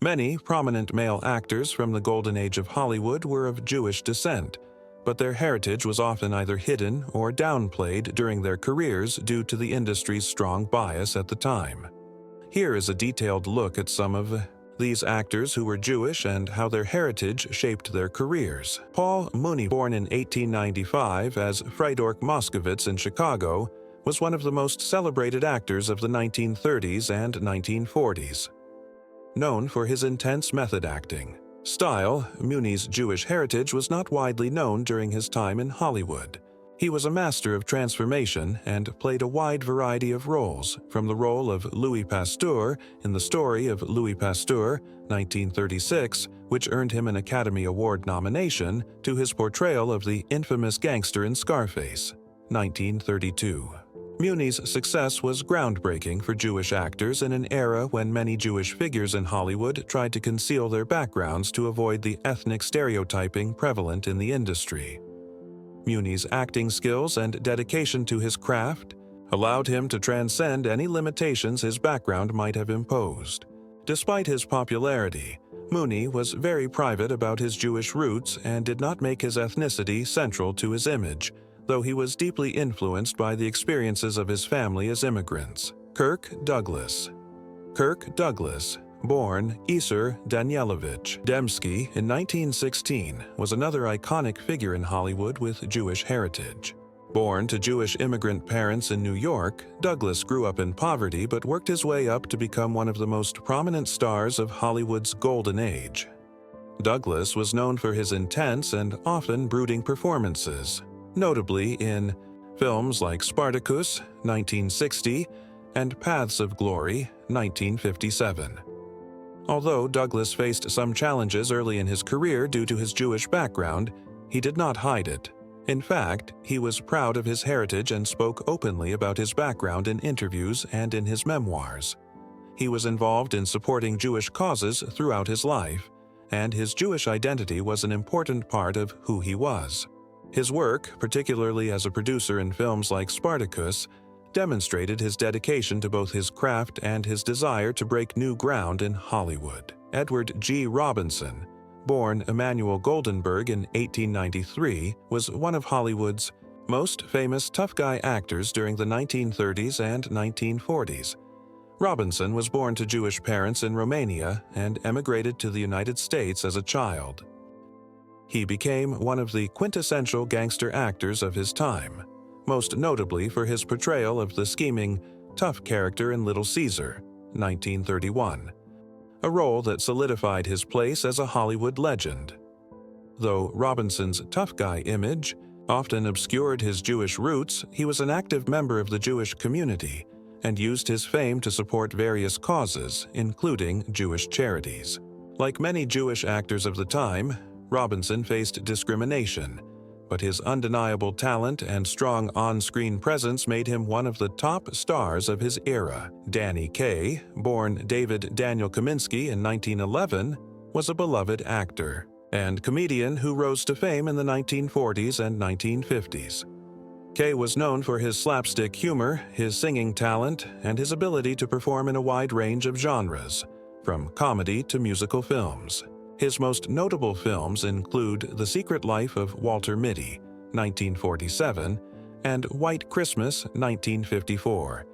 Many prominent male actors from the golden age of Hollywood were of Jewish descent, but their heritage was often either hidden or downplayed during their careers due to the industry's strong bias at the time. Here is a detailed look at some of these actors who were Jewish and how their heritage shaped their careers. Paul Muni, born in 1895 as Friedorch Moskowitz in Chicago, was one of the most celebrated actors of the 1930s and 1940s. Known for his intense method acting style, Muni's Jewish heritage was not widely known during his time in Hollywood. He was a master of transformation and played a wide variety of roles, from the role of Louis Pasteur in The Story of Louis Pasteur, 1936, which earned him an Academy Award nomination, to his portrayal of the infamous gangster in Scarface, 1932. Muni's success was groundbreaking for Jewish actors in an era when many Jewish figures in Hollywood tried to conceal their backgrounds to avoid the ethnic stereotyping prevalent in the industry. Muni's acting skills and dedication to his craft allowed him to transcend any limitations his background might have imposed. Despite his popularity, Muni was very private about his Jewish roots and did not make his ethnicity central to his image, though he was deeply influenced by the experiences of his family as immigrants. Kurk Douglas. Kurk Douglas, born Isser Danielovich Dembski in 1916, was another iconic figure in Hollywood with Jewish heritage. Born to Jewish immigrant parents in New York, Douglas grew up in poverty but worked his way up to become one of the most prominent stars of Hollywood's golden age. Douglas was known for his intense and often brooding performances, notably in films like Spartacus, 1960, and Paths of Glory, 1957. Although Douglas faced some challenges early in his career due to his Jewish background, he did not hide it. In fact, he was proud of his heritage and spoke openly about his background in interviews and in his memoirs. He was involved in supporting Jewish causes throughout his life, and his Jewish identity was an important part of who he was. His work, particularly as a producer in films like Spartacus, demonstrated his dedication to both his craft and his desire to break new ground in Hollywood. Edward G. Robinson, born Emanuel Goldenberg in 1893, was one of Hollywood's most famous tough guy actors during the 1930s and 1940s. Robinson was born to Jewish parents in Romania and emigrated to the United States as a child. He became one of the quintessential gangster actors of his time, most notably for his portrayal of the scheming, tough character in Little Caesar, 1931, a role that solidified his place as a Hollywood legend. Though Robinson's tough guy image often obscured his Jewish roots, he was an active member of the Jewish community and used his fame to support various causes, including Jewish charities. Like many Jewish actors of the time, Robinson faced discrimination, but his undeniable talent and strong on-screen presence made him one of the top stars of his era. Danny Kaye, born David Daniel Kaminsky in 1911, was a beloved actor and comedian who rose to fame in the 1940s and 1950s. Kaye was known for his slapstick humor, his singing talent, and his ability to perform in a wide range of genres, from comedy to musical films. His most notable films include The Secret Life of Walter Mitty, 1947, and White Christmas, 1954,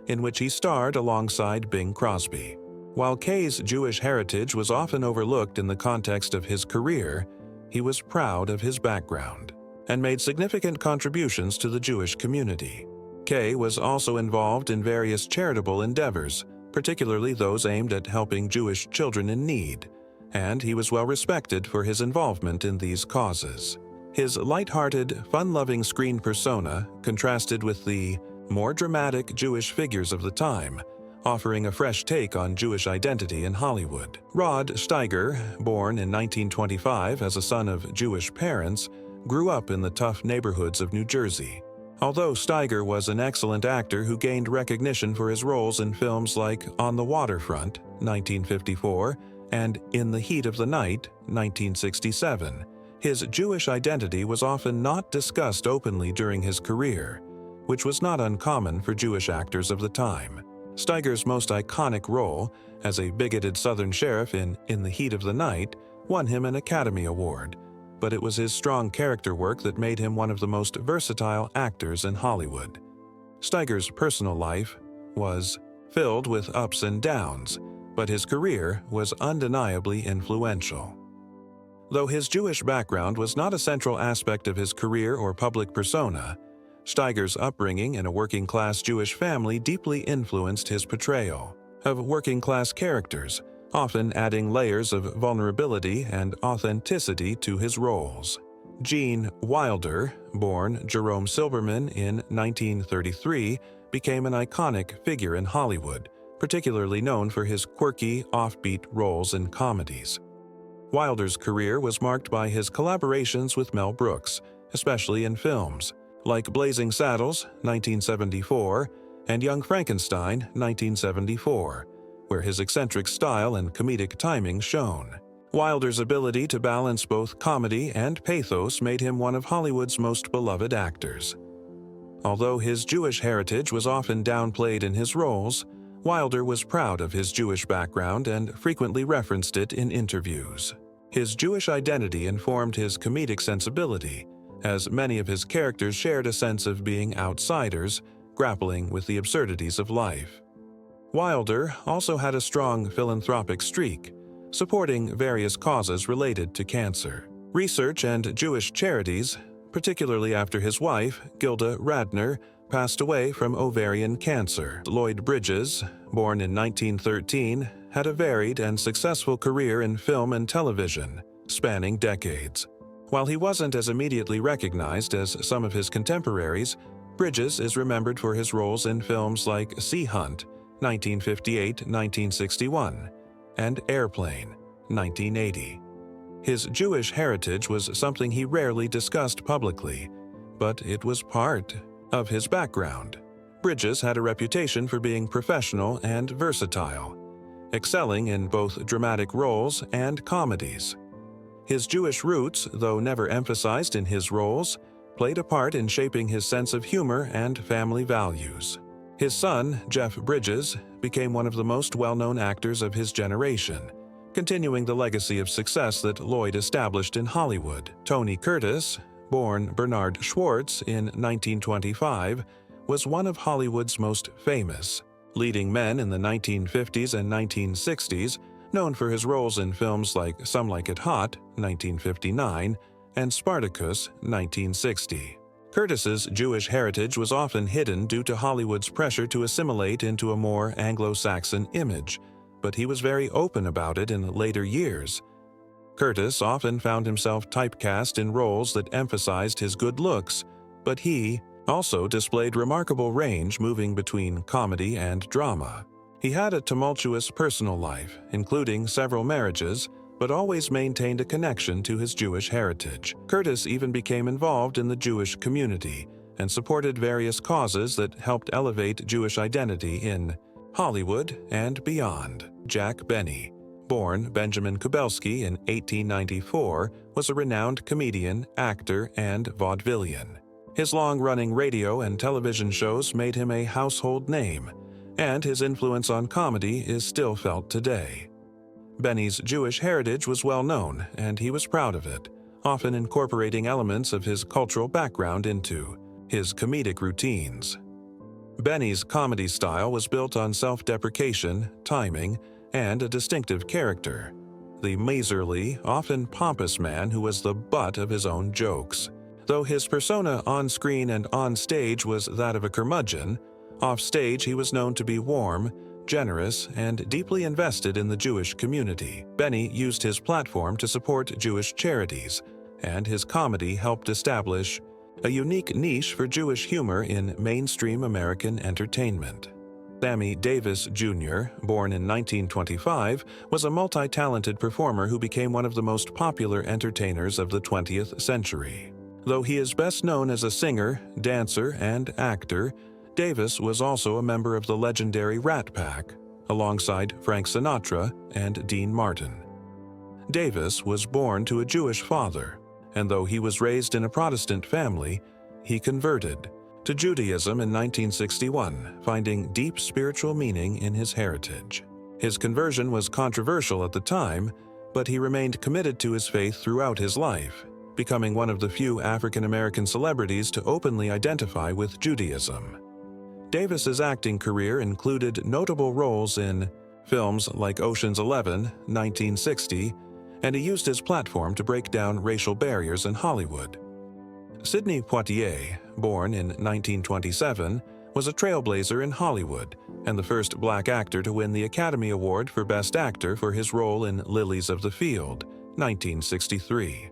in which he starred alongside Bing Crosby. While Kaye's Jewish heritage was often overlooked in the context of his career, he was proud of his background and made significant contributions to the Jewish community. Kaye was also involved in various charitable endeavors, particularly those aimed at helping Jewish children in need, and he was well respected for his involvement in these causes. His light-hearted, fun-loving screen persona contrasted with the more dramatic Jewish figures of the time, offering a fresh take on Jewish identity in Hollywood. Robe Steiger, born in 1925 as a son of Jewish parents, grew up in the tough neighborhoods of New Jersey. Although Steiger was an excellent actor who gained recognition for his roles in films like On the Waterfront, 1954, and In the Heat of the Night, 1967, his Jewish identity was often not discussed openly during his career, which was not uncommon for Jewish actors of the time. Steiger's most iconic role, as a bigoted Southern sheriff in the Heat of the Night, won him an Academy Award, but it was his strong character work that made him one of the most versatile actors in Hollywood. Steiger's personal life was filled with ups and downs, but his career was undeniably influential. Though his Jewish background was not a central aspect of his career or public persona, Steiger's upbringing in a working-class Jewish family deeply influenced his portrayal of working-class characters, often adding layers of vulnerability and authenticity to his roles. Gene Wilder, born Jerome Silberman in 1933, became an iconic figure in Hollywood, particularly known for his quirky, offbeat roles in comedies. Wilder's career was marked by his collaborations with Mel Brooks, especially in films like Blazing Saddles, 1974, and Young Frankenstein, 1974, where his eccentric style and comedic timing shone. Wilder's ability to balance both comedy and pathos made him one of Hollywood's most beloved actors. Although his Jewish heritage was often downplayed in his roles, Wilder was proud of his Jewish background and frequently referenced it in interviews. His Jewish identity informed his comedic sensibility, as many of his characters shared a sense of being outsiders, grappling with the absurdities of life. Wilder also had a strong philanthropic streak, supporting various causes related to cancer. Research and Jewish charities, particularly after his wife, Gilda Radner, passed away from ovarian cancer. Lloyd Bridges, born in 1913, had a varied and successful career in film and television, spanning decades. While he wasn't as immediately recognized as some of his contemporaries, Bridges is remembered for his roles in films like Sea Hunt, 1958-1961, and Airplane, 1980. His Jewish heritage was something he rarely discussed publicly, but it was part of his background. Bridges had a reputation for being professional and versatile, excelling in both dramatic roles and comedies. His Jewish roots, though never emphasized in his roles, played a part in shaping his sense of humor and family values. His son, Jeff Bridges, became one of the most well-known actors of his generation, continuing the legacy of success that Lloyd established in Hollywood. Tony Curtis, born Bernard Schwartz in 1925, was one of Hollywood's most famous leading men in the 1950s and 1960s, known for his roles in films like Some Like It Hot, 1959, and Spartacus, 1960. Curtis's Jewish heritage was often hidden due to Hollywood's pressure to assimilate into a more Anglo-Saxon image, but he was very open about it in later years. Curtis often found himself typecast in roles that emphasized his good looks, but he also displayed remarkable range moving between comedy and drama. He had a tumultuous personal life, including several marriages, but always maintained a connection to his Jewish heritage. Curtis even became involved in the Jewish community and supported various causes that helped elevate Jewish identity in Hollywood and beyond. Jack Benny, born Benjamin Kubelski in 1894, was a renowned comedian, actor, and vaudevillian. His long-running radio and television shows made him a household name, and his influence on comedy is still felt today. Benny's Jewish heritage was well known, and he was proud of it, often incorporating elements of his cultural background into his comedic routines. Benny's comedy style was built on self-deprecation, timing, and a distinctive character, the miserly, often pompous man who was the butt of his own jokes. Though his persona on-screen and on-stage was that of a curmudgeon, off-stage he was known to be warm, generous, and deeply invested in the Jewish community. Benny used his platform to support Jewish charities, and his comedy helped establish a unique niche for Jewish humor in mainstream American entertainment. Sammy Davis, Jr., born in 1925, was a multi-talented performer who became one of the most popular entertainers of the 20th century. Though he is best known as a singer, dancer, and actor, Davis was also a member of the legendary Rat Pack, alongside Frank Sinatra and Dean Martin. Davis was born to a Jewish father, and though he was raised in a Protestant family, he converted to Judaism in 1961, finding deep spiritual meaning in his heritage. His conversion was controversial at the time, but he remained committed to his faith throughout his life, becoming one of the few African-American celebrities to openly identify with Judaism. Davis's acting career included notable roles in films like Ocean's 11, 1960, and he used his platform to break down racial barriers in Hollywood. Sidney Poitier, born in 1927, was a trailblazer in Hollywood and the first black actor to win the Academy Award for Best Actor for his role in Lilies of the Field, 1963.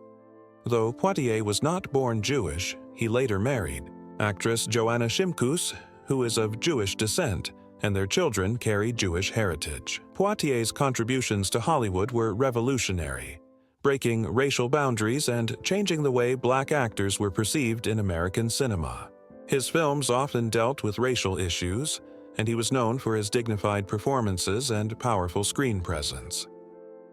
Though Poitier was not born Jewish, he later married actress Joanna Shimkus, who is of Jewish descent, and their children carry Jewish heritage. Poitier's contributions to Hollywood were revolutionary, breaking racial boundaries and changing the way black actors were perceived in American cinema. His films often dealt with racial issues, and he was known for his dignified performances and powerful screen presence.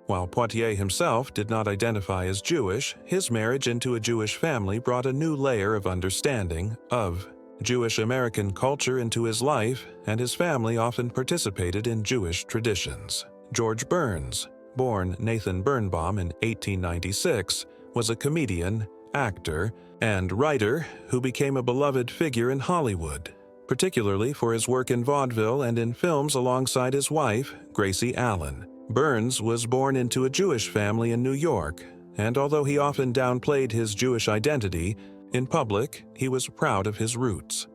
While Poitier himself did not identify as Jewish, his marriage into a Jewish family brought a new layer of understanding of Jewish American culture into his life, and his family often participated in Jewish traditions. George Burns, born Nathan Birnbaum in 1896, was a comedian, actor, and writer who became a beloved figure in Hollywood, particularly for his work in vaudeville and in films alongside his wife, Gracie Allen. Burns was born into a Jewish family in New York, and although he often downplayed his Jewish identity, in public, he was proud of his roots.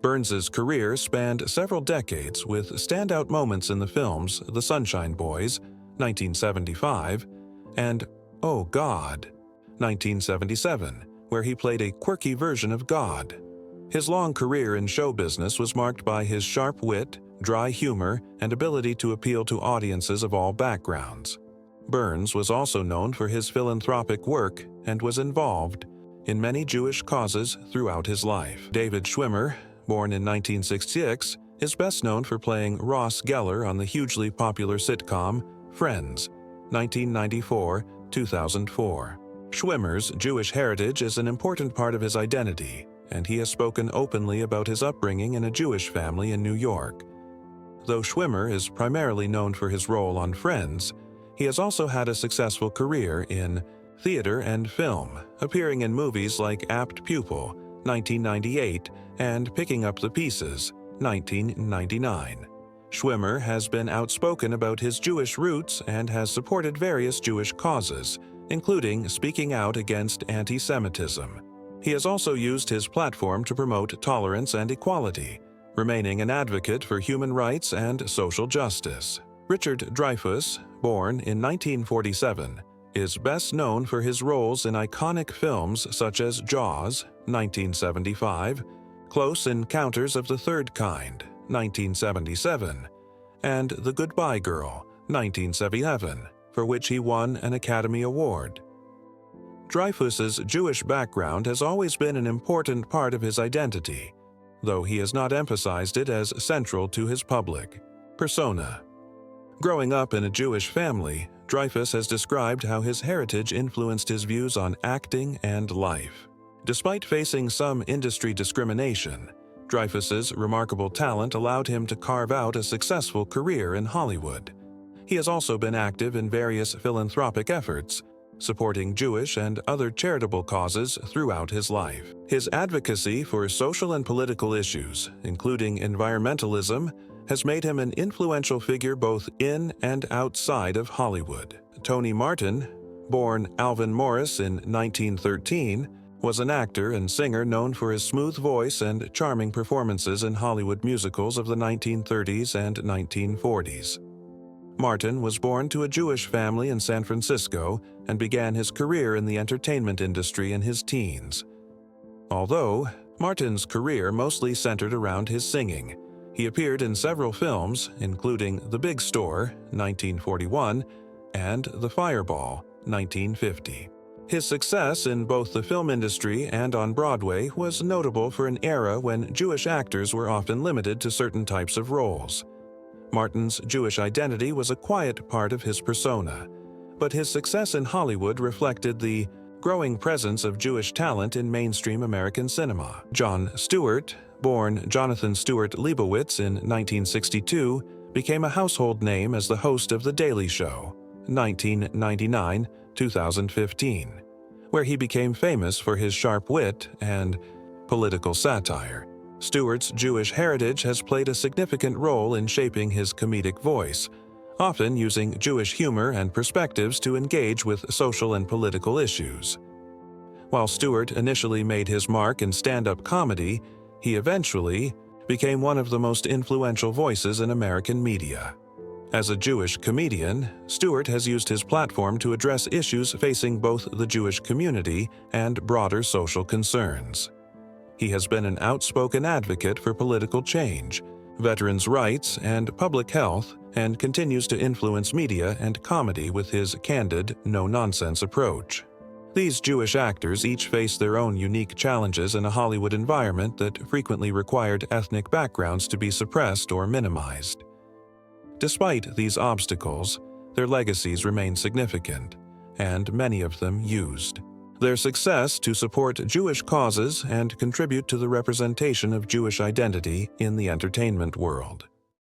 Burns's career spanned several decades with standout moments in the films The Sunshine Boys, 1975, and Oh God, 1977, where he played a quirky version of God. His long career in show business was marked by his sharp wit, dry humor, and ability to appeal to audiences of all backgrounds. Burns was also known for his philanthropic work and was involved in many Jewish causes throughout his life. David Schwimmer, born in 1966, is best known for playing Ross Geller on the hugely popular sitcom Friends, 1994-2004. Schwimmer's Jewish heritage is an important part of his identity, and he has spoken openly about his upbringing in a Jewish family in New York. Though Schwimmer is primarily known for his role on Friends, he has also had a successful career in theater and film, appearing in movies like Apt Pupil, 1998, and Picking Up the Pieces, 1999. Schwimmer has been outspoken about his Jewish roots and has supported various Jewish causes, including speaking out against anti-Semitism. He has also used his platform to promote tolerance and equality, remaining an advocate for human rights and social justice. Richard Dreyfuss, born in 1947, is best known for his roles in iconic films such as Jaws, 1975, Close Encounters of the Third Kind, 1977, and The Goodbye Girl, 1977, for which he won an Academy Award. Dreyfuss's Jewish background has always been an important part of his identity, though he has not emphasized it as central to his public persona. Growing up in a Jewish family, Dreyfuss has described how his heritage influenced his views on acting and life. Despite facing some industry discrimination, Dreyfuss's remarkable talent allowed him to carve out a successful career in Hollywood. He has also been active in various philanthropic efforts, supporting Jewish and other charitable causes throughout his life. His advocacy for social and political issues, including environmentalism, has made him an influential figure both in and outside of Hollywood. Tony Martin, born Alvin Morris in 1913, was an actor and singer known for his smooth voice and charming performances in Hollywood musicals of the 1930s and 1940s. Martin was born to a Jewish family in San Francisco and began his career in the entertainment industry in his teens. Although Martin's career mostly centered around his singing, he appeared in several films, including The Big Store, 1941, and The Fireball, 1950. His success in both the film industry and on Broadway was notable for an era when Jewish actors were often limited to certain types of roles. Martin's Jewish identity was a quiet part of his persona, but his success in Hollywood reflected the growing presence of Jewish talent in mainstream American cinema. Jon Stewart, born Jonathan Stewart Leibowitz in 1962, became a household name as the host of The Daily Show, 1999-2015, where he became famous for his sharp wit and political satire. Stewart's Jewish heritage has played a significant role in shaping his comedic voice, often using Jewish humor and perspectives to engage with social and political issues. While Stewart initially made his mark in stand-up comedy, he eventually became one of the most influential voices in American media. As a Jewish comedian, Stewart has used his platform to address issues facing both the Jewish community and broader social concerns. He has been an outspoken advocate for political change, veterans' rights, and public health, and continues to influence media and comedy with his candid, no-nonsense approach. These Jewish actors each face their own unique challenges in a Hollywood environment that frequently required ethnic backgrounds to be suppressed or minimized. Despite these obstacles, their legacies remain significant, and many of them used. Their success to support Jewish causes and contribute to the representation of Jewish identity in the entertainment world.